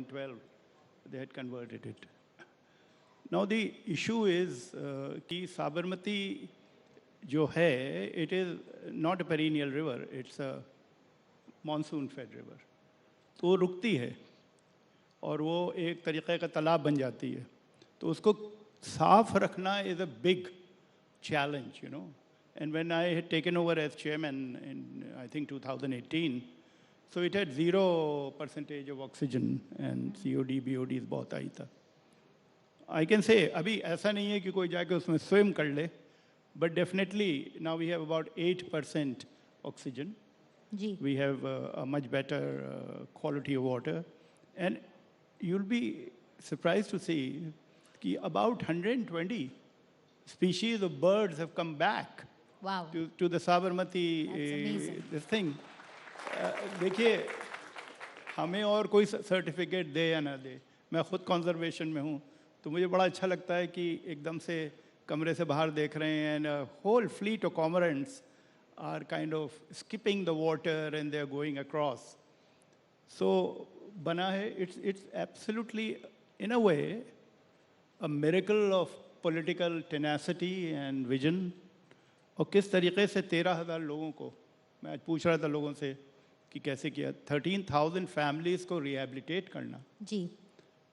2012, they had converted it. Now the issue is कि Sabarmati जो है, it is not a perennial river, it's a monsoon-fed river. तो वो रुकती है और वो एक तरीक़े का तालाब बन जाती है. तो उसको साफ रखना is a big challenge, you know. And when I had taken over as chairman in, I think, 2018, so it had 0% of oxygen and COD, BODs बहुत आई था. I can say, अभी ऐसा नहीं है कि कोई जाके उसमें swim कर ले, but definitely now we have about 8% oxygen. Ji. We have a much better quality of water. And you'll be surprised to see that about 120 species of birds have come back. Wow. To the Sabarmati this thing. देखिए हमें और कोई certificate दे या ना दे, मैं खुद conservation में हूँ, तो मुझे बड़ा अच्छा लगता है कि एकदम से कमरे से बाहर देख रहे हैं and a whole fleet of cormorants are kind of skipping the water and they are going across. So बना है, it's absolutely in a way a miracle of political tenacity and vision. और किस तरीक़े से 13,000 लोगों को, मैं आज पूछ रहा था लोगों से कि कैसे किया, 13,000 families को rehabilitate करना. जी.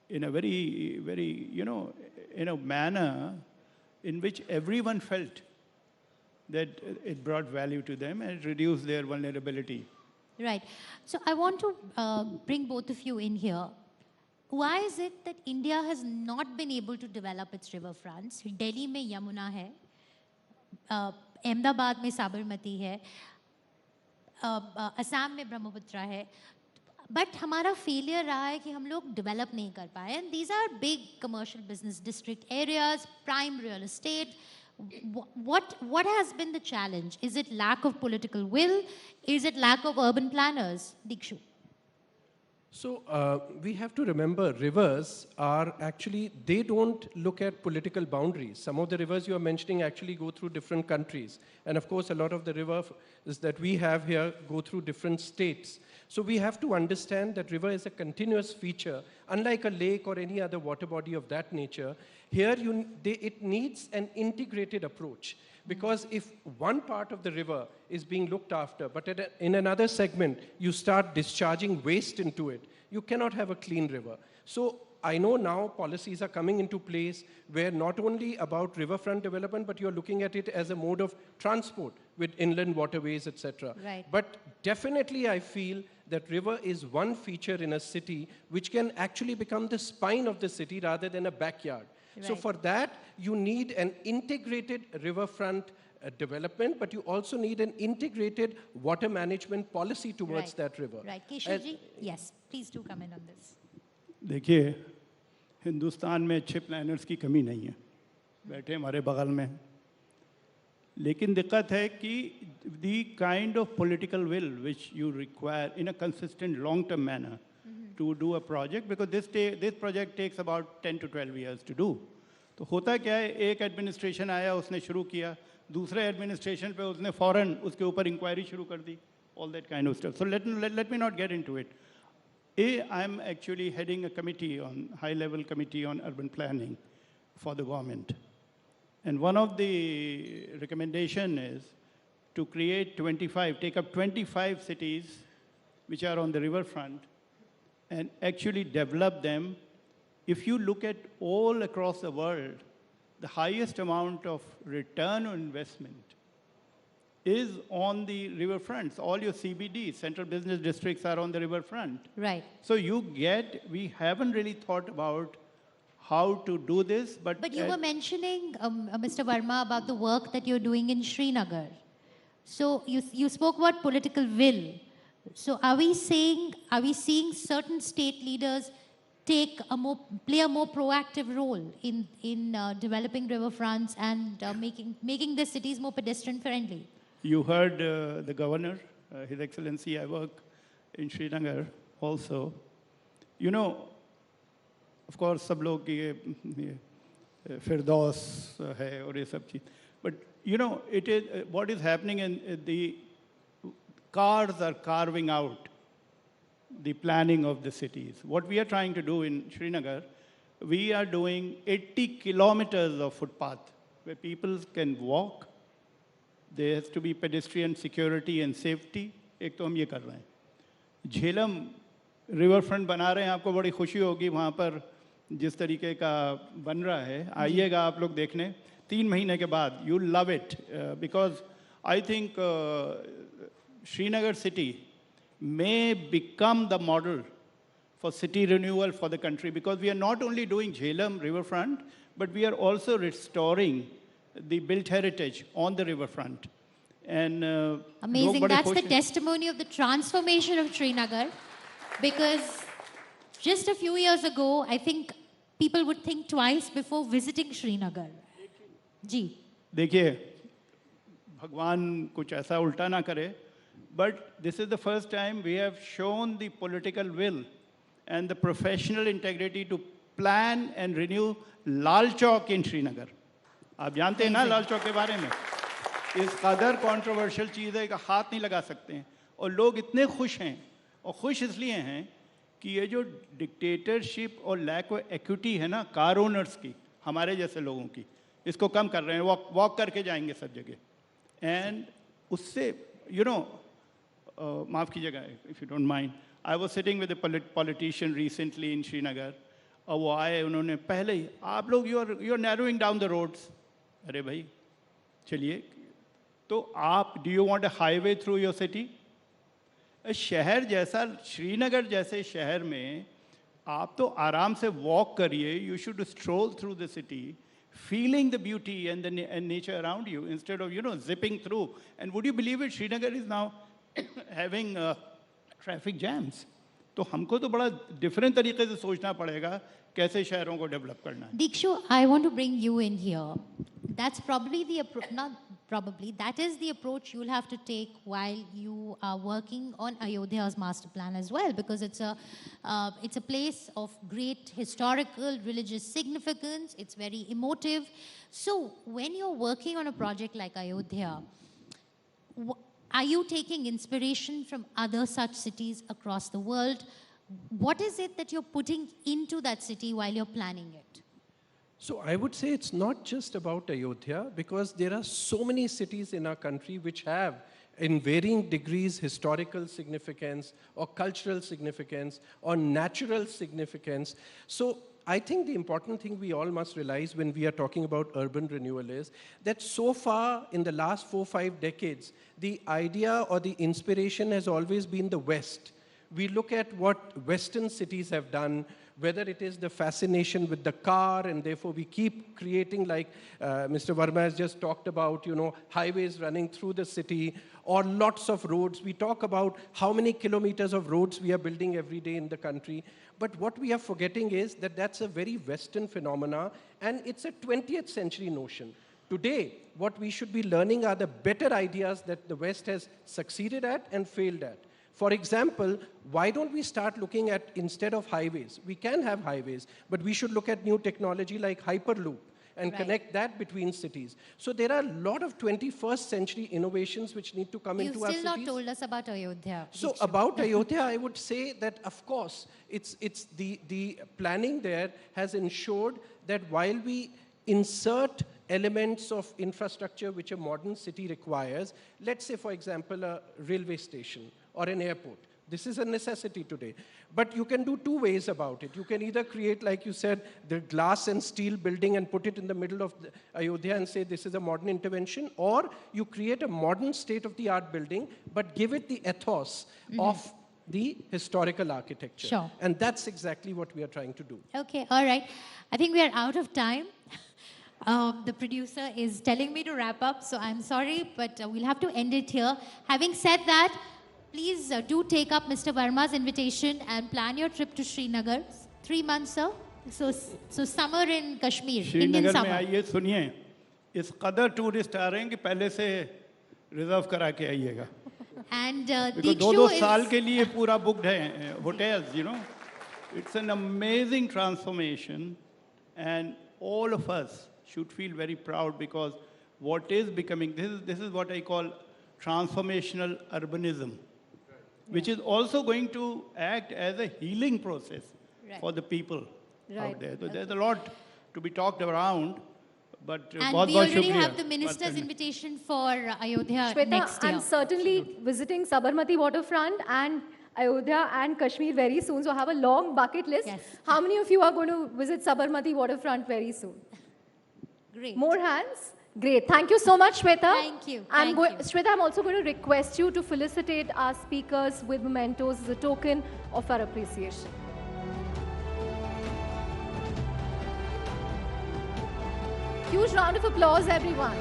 In a very, you know, in a manner in which everyone felt that it brought value to them and it reduced their vulnerability. Right. So I want to bring both of you in here. Why is it that India has not been able to develop its riverfronts? Delhi में यमुना है, अहमदाबाद में साबरमती है, असम में ब्रह्मपुत्र है, but हमारा failure रहा है कि हम लोग डेवलप नहीं कर पाए. And these are big commercial business district areas, prime real estate. What has been the challenge? Is it lack of political will? Is it lack of urban planners? Dikshu. So we have to remember rivers are actually, they don't look at political boundaries. Some of the rivers you are mentioning actually go through different countries. And of course, a lot of the rivers that we have here go through different states. So we have to understand that river is a continuous feature. Unlike a lake or any other water body of that nature, here it needs an integrated approach. Because if one part of the river is being looked after, but in another segment, you start discharging waste into it, you cannot have a clean river. So I know now policies are coming into place where not only about riverfront development, but you're looking at it as a mode of transport with inland waterways, etc. Right. But definitely I feel that river is one feature in a city which can actually become the spine of the city rather than a backyard. Right. So for that, you need an integrated riverfront development, but you also need an integrated water management policy towards that river. Right. Keshwji, yes, please do comment on this. देखिए, हिंदुस्तान में अच्छे planners की कमी नहीं है, बैठे हमारे बगल में. लेकिन दिक्कत है कि the kind of political will which you require in a consistent long-term manner to do a project, because this project takes about 10 to 12 years to do. तो होता क्या है, एक एडमिनिस्ट्रेशन आया, उसने शुरू किया, दूसरे एडमिनिस्ट्रेशन पे उसने फौरन उसके ऊपर इंक्वायरी शुरू कर दी, all that kind of stuff. So let me not get into it. I'm actually heading a committee high-level committee on urban planning for the government. And one of the recommendation is to take up 25 cities which are on the riverfront and actually develop them. If you look at all across the world, the highest amount of return on investment is on the riverfronts. All your CBDs, central business districts, are on the riverfront. Right. So we haven't really thought about how to do this, but you were mentioning, Mr. Verma, about the work that you're doing in Srinagar. So you spoke about political will. So are we seeing certain state leaders play a more proactive role in developing riverfronts and making the cities more pedestrian friendly? You heard the governor, His Excellency. I work in Srinagar also. You know, of course, सब लोग ये फिरदौस है और ये सब चीज़. But you know, it is what is happening in the cars are carving out the planning of the cities. What we are trying to do in Srinagar, we are doing 80 kilometers of footpath where people can walk. There has to be pedestrian security and safety. एक तो हम ये कर रहे हैं. Jhelum river front बना रहे हैं, आपको बड़ी खुशी होगी वहाँ पर जिस तरीके का बन रहा है. आइएगा आप लोग देखने 3 महीने के बाद. You love it because I think Srinagar city may become the model for city renewal for the country, because we are not only doing Jhelum riverfront, but we are also restoring the built heritage on the riverfront. And amazing. That's the testimony of the transformation of Srinagar, because just a few years ago, I think people would think twice before visiting Srinagar. Ji. देखिए, भगवान कुछ ऐसा उल्टा ना करे, but this is the first time we have shown the political will and the professional integrity to plan and renew Lal Chowk in Srinagar. आप जानते हैं ना लाल चौक के बारे में? इस कदर कंट्रोवर्शियल चीज़ है कि हाथ नहीं लगा सकते हैं, और लोग इतने खुश हैं, और खुश इसलिए हैं कि ये जो डिक्टेटरशिप और लैक ऑफ एक्विटी है ना कार ओनर्स की, हमारे जैसे लोगों की, इसको कम कर रहे हैं. वॉक करके जाएंगे सब जगह. एंड उससे माफ़ कीजिएगा if you don't mind, I was sitting with a politician recently in Srinagar, और वो आए, उन्होंने पहले ही आप लोग you are narrowing down the roads. अरे भाई चलिए, तो आप do you want a highway through your city? शहर जैसा, श्रीनगर जैसे शहर में आप तो आराम से वॉक करिए. You should stroll through the city, feeling the beauty and nature around you, instead of zipping through. And would you believe it, Srinagar is now having traffic jams. तो हमको तो बड़ा different तरीके से सोचना पड़ेगा कैसे शहरों को डेवलप करना है. Dikshu, I want to bring you in here. That's probably the not probably, that is the approach you'll have to take while you are working on Ayodhya's master plan as well, because it's a place of great historical, religious significance. It's very emotive. So when you're working on a project like Ayodhya, are you taking inspiration from other such cities across the world? What is it that you're putting into that city while you're planning it? So I would say it's not just about Ayodhya, because there are so many cities in our country which have, in varying degrees, historical significance or cultural significance or natural significance. So I think the important thing we all must realize when we are talking about urban renewal is that so far in the last 4-5 decades, the idea or the inspiration has always been the West. We look at what Western cities have done, whether it is the fascination with the car, and therefore we keep creating, like Mr. Verma has just talked about, highways running through the city, or lots of roads. We talk about how many kilometers of roads we are building every day in the country. But what we are forgetting is that that's a very Western phenomena, and it's a 20th century notion. Today, what we should be learning are the better ideas that the West has succeeded at and failed at. For example, why don't we start looking at, instead of highways, we can have highways, but we should look at new technology like Hyperloop and connect that between cities. So there are a lot of 21st century innovations which need to come into our cities. You've still not told us about Ayodhya. So about Ayodhya, I would say that, of course, it's the planning there has ensured that while we insert elements of infrastructure which a modern city requires, let's say, for example, a railway station or an airport. This is a necessity today. But you can do two ways about it. You can either create, like you said, the glass and steel building and put it in the middle of Ayodhya and say this is a modern intervention, or you create a modern state-of-the-art building, but give it the ethos of the historical architecture. Sure. And that's exactly what we are trying to do. Okay, all right. I think we are out of time. The producer is telling me to wrap up, so I'm sorry, but we'll have to end it here. Having said that, please do take up Mr. Verma's invitation and plan your trip to Srinagar. 3 months, sir. So summer in Kashmir, Indian Srinagar में summer. आइए, सुनिए, इस कदर tourist आ रहे हैं कि पहले से रिजर्व करा के आइएगा. And Because Dikshu 2-2 is... साल के लिए पूरा booked है hotels, It's an amazing transformation, and all of us should feel very proud, because what is becoming, this is what I call transformational urbanism. which is also going to act as a healing process Right. for the people Right. out there. So there's a lot to be talked around, but And बहुत we बहुत already शुक्रिया have the minister's बात करने। invitation for Ayodhya Shweta, next year. I'm certainly visiting Sabarmati waterfront and Ayodhya and Kashmir very soon. So I have a long bucket list. Yes. How many of you are going to visit Sabarmati waterfront very soon? Great. More hands? Great. Thank you so much, Shweta. Thank you. Thank you. Shweta, I'm also going to request you to felicitate our speakers with mementos as a token of our appreciation. Huge round of applause, everyone.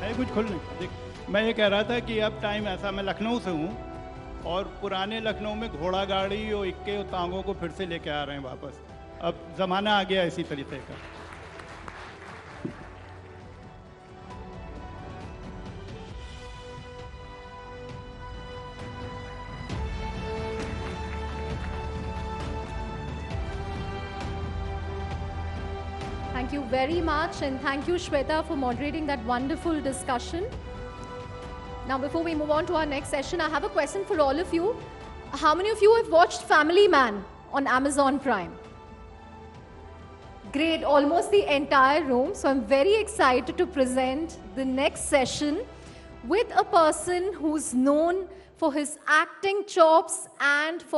है कुछ खोलने देख, मैं ये कह रहा था कि अब टाइम ऐसा, मैं लखनऊ से हूँ और पुराने लखनऊ में घोड़ा गाड़ी और इक्के और तांगों को फिर से लेके आ रहे हैं वापस। अब ज़माना आ गया इसी तरीके का। Thank you very much, and thank you, Shweta, for moderating that wonderful discussion. Now, before we move on to our next session, I have a question for all of you. How many of you have watched Family Man on Amazon Prime? Great, almost the entire room. So I'm very excited to present the next session with a person who's known for his acting chops and for